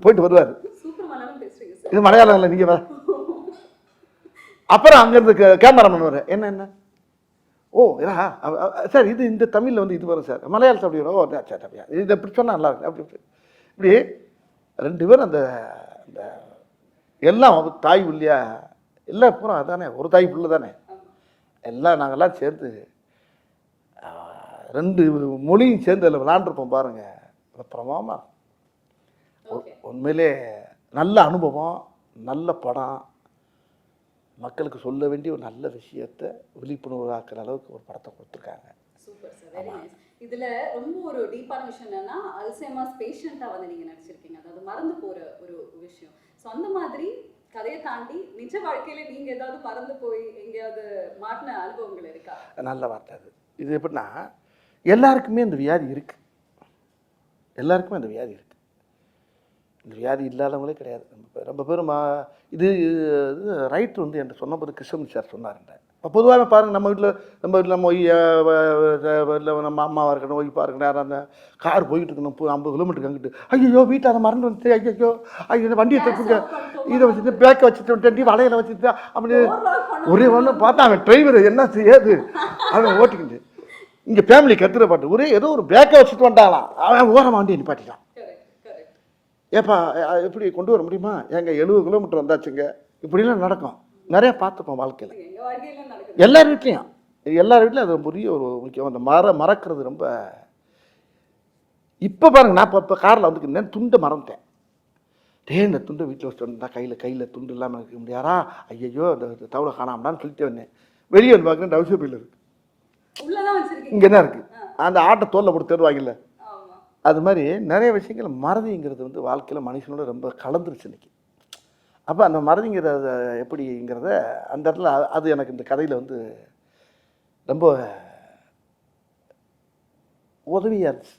போயிட்டு வருவார். இது மலையாளம் இல்லை, நீங்க அப்புறம் அங்கிருந்து கேமராமேன் வர என்ன என்ன ஓ சார் இது இந்த தமிழில் வந்து இது வரும் சார், மலையாளத்தில் அப்படி வரும். ஓ சார் அப்படியா, இது எப்படி சொன்னால் நல்லா இருக்கு அப்படி இப்படி 2 பேரும் அந்த அந்த எல்லாம் தாய் இல்லையா, எல்லாம் பூரா அதானே, ஒரு தாய் புள்ள தானே, எல்லாம் நாங்கள்லாம் சேர்ந்து 2 மொழியும் சேர்ந்து அதில் விளாண்டுருப்போம் பாருங்க. பிரமாமா உண்மையிலே நல்ல அனுபவம், நல்ல படம், மக்களுக்கு சொல்ல வேண்டிய ஒரு நல்ல விஷயத்தை விழிப்புணர்வு ஆக்குற அளவுக்கு ஒரு படத்தை கொடுத்துருக்காங்க. Super sir, very nice. இதுல ரொம்ப ஒரு டீப்பான விஷயம் என்னன்னா, அல்சைமர்ஸ் பேஷண்டா வந்து நீங்க நடிச்சிருக்கீங்க, அதாவது மறந்து போற ஒரு விஷயம். ஸோ அந்த மாதிரி கதையை தாண்டி நிஜ வாழ்க்கையில நீங்க ஏதாவது மறந்து போய் எங்கேயாவது மாட்டின அனுபவங்கள் இருக்கா? நல்ல வார்த்தை அது. இது எப்படின்னா, எல்லாருக்குமே இந்த வியாதி இருக்கு, எல்லாருக்குமே அந்த வியாதி இருக்கு. இந்த வியாதி இல்லாதவங்களே கிடையாது. ரொம்ப பேரும் இது ரைட்டு வந்து என்கிட்ட சொன்னபோது கிருஷ்ணன் சார் சொன்னார்ன்ற. இப்போ பொதுவாகவே பாருங்கள், நம்ம வீட்டில் நம்ம இல்லை நம்ம அம்மாவாக இருக்கணும், ஒய்ஃபாக இருக்கணும், யாரும் அந்த கார் போயிட்டு இருக்கணும் 50 கிலோமீட்டருக்கு அங்கிட்டு, ஐயோ வீட்டில் அதை மறந்து வந்துட்டு, ஐயோ ஐயோ வண்டியை தச்சுங்க, இதை வச்சுட்டு பேக்கை வச்சுட்டு வலையில் வச்சுட்டு அப்படி ஒரே ஒன்று பார்த்தா அவன் டிரைவர் என்ன செய்யாது அவன் ஓட்டிக்கிட்டு இங்கே ஃபேமிலி கத்துற பாட்டு ஒரே ஏதோ ஒரு பேக்கை வச்சுட்டு வந்தாலாம், அவன் ஓரமாக வண்டியை நிப்பாட்டிட்டான். ஏப்பா எப்படி கொண்டு வர முடியுமா? எங்க 70 கிலோமீட்டர் வந்தாச்சுங்க. இப்படிலாம் நடக்கும், நிறைய பார்த்துப்போம் வாழ்க்கையில், எல்லார் வீட்லேயும். எல்லார் வீட்லையும் அது பெரிய ஒரு முக்கியம். அந்த மறக்கிறது ரொம்ப. இப்போ பாருங்க, நான் இப்போ காரில் வந்துருக்கேன், துண்டை மறந்துட்டேன். இந்த துண்டை வீட்டில் வச்சுட்டு வந்தா கையில் துண்டு இல்லாமல் இருக்க முடியாரா, ஐயோ அந்த தவளை காணாமடான்னு சொல்லிட்டு வந்தேன். வெளியே வந்து பார்க்குறேன், டவுசர் பையில் இருக்கு, இங்கே தான் இருக்குது. அந்த ஆட்டை தோலில் போட்டு தருவாங்கல்ல, அது மாதிரி நிறைய விஷயங்கள் மறதிங்கிறது வந்து வாழ்க்கையில் மனுஷனோட ரொம்ப கலந்துருச்சு இன்னைக்கு. அப்போ அந்த மறதிங்கிறத எப்படிங்கிறத அந்த இடத்துல அது எனக்கு இந்த கதையில் வந்து ரொம்ப உதவியாக இருந்துச்சு.